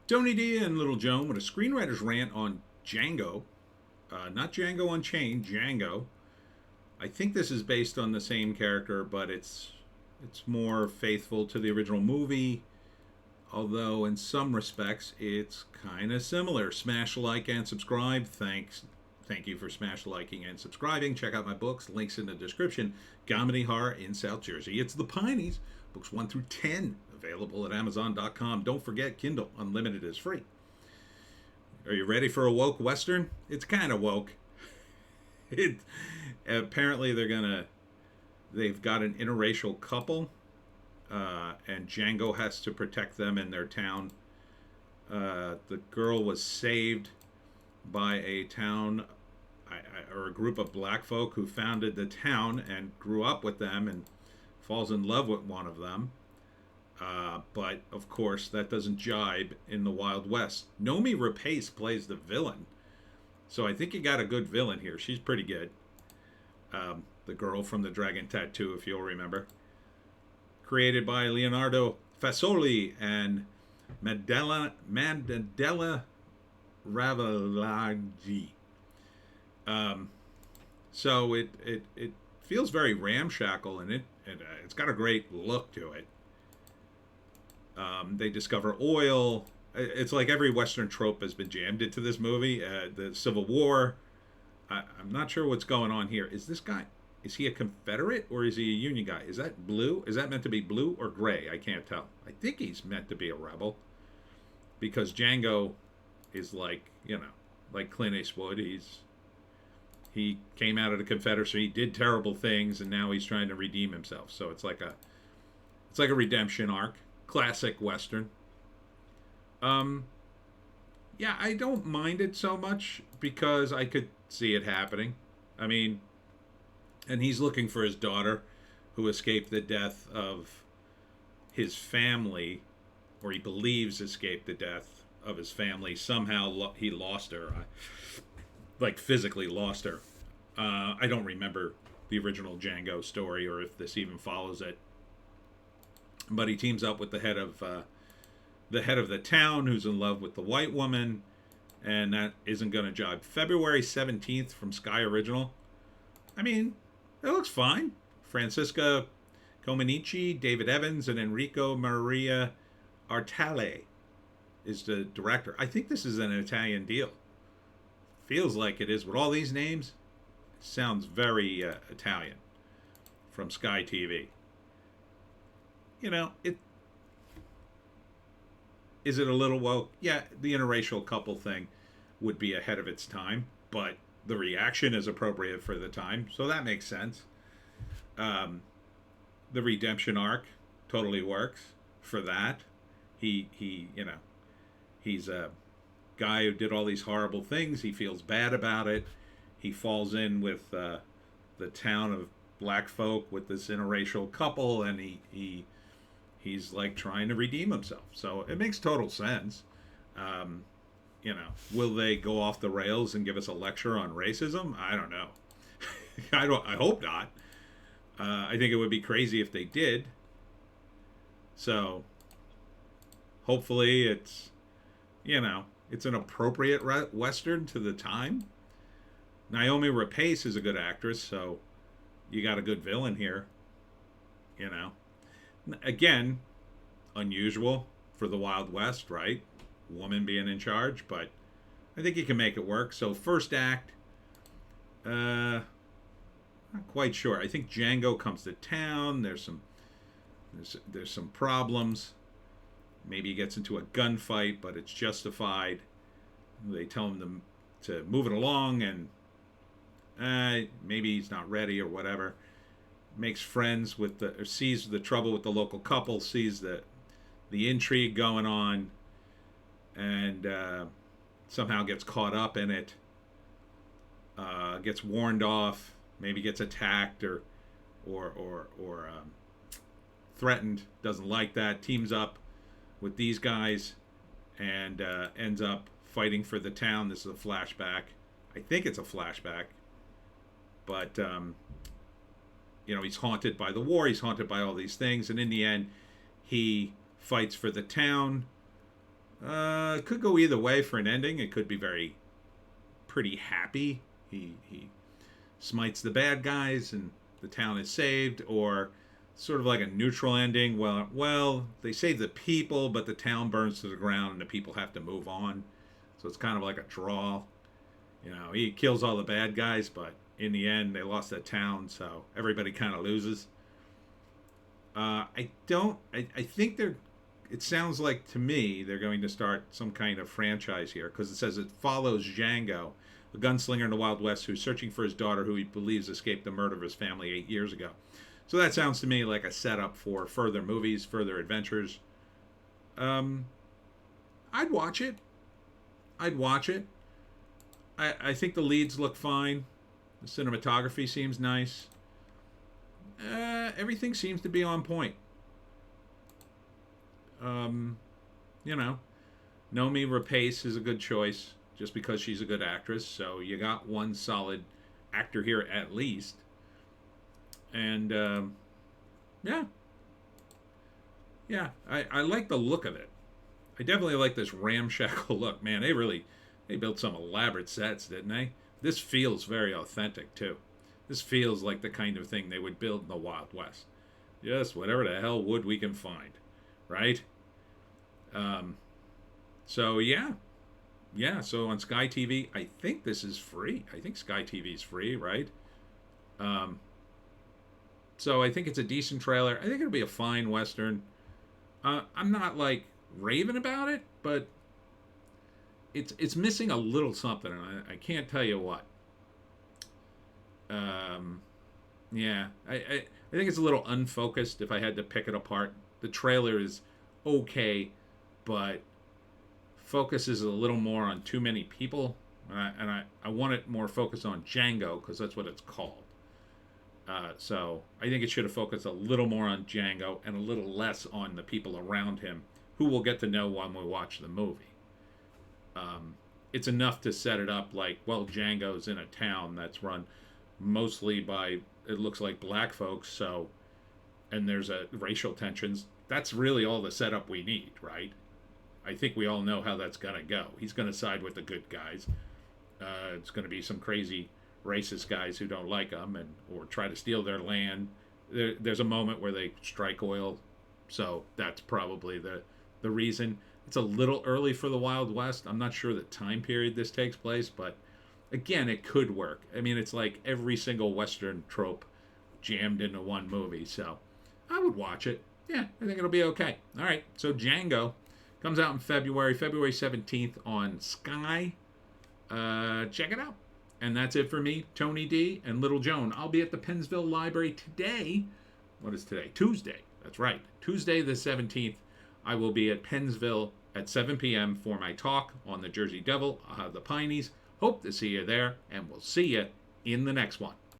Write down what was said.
Tony D and Little Joan with a screenwriter's rant on Django. Not Django Unchained, Django. I think this is based on the same character, but it's more faithful to the original movie. Although in some respects it's kind of similar. Smash like and subscribe. Thank you for smash liking and subscribing. Check out my books. Links in the description. Comedy horror in South Jersey. It's the Pineys. Books 1 through 10 available at Amazon.com. Don't forget, Kindle Unlimited is free. Are you ready for a woke western? It's kind of woke. It apparently they've got an interracial couple, and Django has to protect them in their town. The girl was saved by a town or a group of black folk who founded the town and grew up with them and falls in love with one of them. But of course, that doesn't jibe in the Wild West. Noomi Rapace plays the villain, so I think you got a good villain here. She's pretty good. The girl from the Dragon Tattoo, if you'll remember. Created by Leonardo Fasoli and Mandela Ravalagi. So it feels very ramshackle, and it's got a great look to it. They discover oil. It's like every Western trope has been jammed into this movie. The Civil War. I'm not sure what's going on here. Is this guy? Is he a Confederate or is he a Union guy? Is that blue? Is that meant to be blue or gray? I can't tell. I think he's meant to be a rebel because Django is like Clint Eastwood. He came out of the Confederacy, did terrible things, and now he's trying to redeem himself. So it's like a redemption arc, classic Western. Yeah, I don't mind it so much because I could see it happening. I mean, and he's looking for his daughter who escaped the death of his family, or he believes escaped the death of his family. Somehow he lost her, like physically lost her. I don't remember the original Django story or if this even follows it. But he teams up with the head of the town, who's in love with the white woman, and that isn't going to jibe. February 17th from Sky Original. I mean, it looks fine. Francisca Comenici, David Evans, and Enrico Maria Artale is the director. I think this is an Italian deal. Feels like it is with all these names. Sounds very Italian from Sky TV. You know, is it a little woke? Yeah, the interracial couple thing would be ahead of its time, but the reaction is appropriate for the time, so that makes sense. The redemption arc totally works for that. He's a guy who did all these horrible things. He feels bad about it. He falls in with the town of black folk with this interracial couple, and he's like trying to redeem himself. So it makes total sense. Will they go off the rails and give us a lecture on racism? I don't know. I hope not. I think it would be crazy if they did. So hopefully it's an appropriate Western to the time. Naomi Rapace is a good actress, so you got a good villain here. Again, unusual for the Wild West, right? Woman being in charge, but I think you can make it work. So first act, not quite sure. I think Django comes to town. There's some problems. Maybe he gets into a gunfight, but it's justified. They tell him to move it along, and maybe he's not ready or whatever. Makes friends sees the trouble with the local couple, sees the intrigue going on, and somehow gets caught up in it. Gets warned off, maybe gets attacked or threatened. Doesn't like that. Teams up with these guys and ends up fighting for the town. This is a flashback. I think it's a flashback, but he's haunted by the war. He's haunted by all these things, and in the end, he fights for the town. It could go either way for an ending. It could be pretty happy. He smites the bad guys and the town is saved, or sort of like a neutral ending. Well, they save the people, but the town burns to the ground and the people have to move on. So it's kind of like a draw. He kills all the bad guys, but in the end, they lost that town, so everybody kind of loses. I don't. I think they're. It sounds like to me they're going to start some kind of franchise here, because it says it follows Django, a gunslinger in the Wild West who's searching for his daughter, who he believes escaped the murder of his family 8 years ago. So that sounds to me like a setup for further movies, further adventures. I'd watch it. I'd watch it. I think the leads look fine. The cinematography seems nice. Everything seems to be on point. You know, Noomi Rapace is a good choice just because she's a good actress. So you got one solid actor here at least. And yeah, I like the look of it. I definitely like this ramshackle look. Man, they built some elaborate sets, didn't they? This feels very authentic too. This feels like the kind of thing they would build in the Wild West. Just whatever the hell wood we can find, right? So yeah. So on Sky TV, I think this is free. I think Sky TV is free, right? So I think it's a decent trailer. I think it'll be a fine Western. I'm not like raving about it, but it's missing a little something, and I can't tell you what. Yeah, I think it's a little unfocused. If I had to pick it apart, the trailer is okay, but focuses a little more on too many people, and I want it more focused on Django because that's what it's called. So I think it should have focused a little more on Django and a little less on the people around him, who we'll get to know when we watch the movie. It's enough to set it up like, well, Django's in a town that's run mostly by, it looks like, black folks, so, and there's racial tensions. That's really all the setup we need, right? I think we all know how that's going to go. He's going to side with the good guys. It's going to be some crazy racist guys who don't like him or try to steal their land. There's a moment where they strike oil, so that's probably the reason. It's a little early for the Wild West. I'm not sure the time period this takes place, but again, it could work. I mean, it's like every single Western trope jammed into one movie, so I would watch it. Yeah, I think it'll be okay. All right, so Django comes out in February 17th on Sky. Check it out. And that's it for me, Tony D, and Little Joan. I'll be at the Pennsville Library today. What is today? Tuesday. That's right. Tuesday the 17th. I will be at Pennsville at 7 p.m. for my talk on the Jersey Devil. I'll have the Pineys. Hope to see you there, and we'll see you in the next one.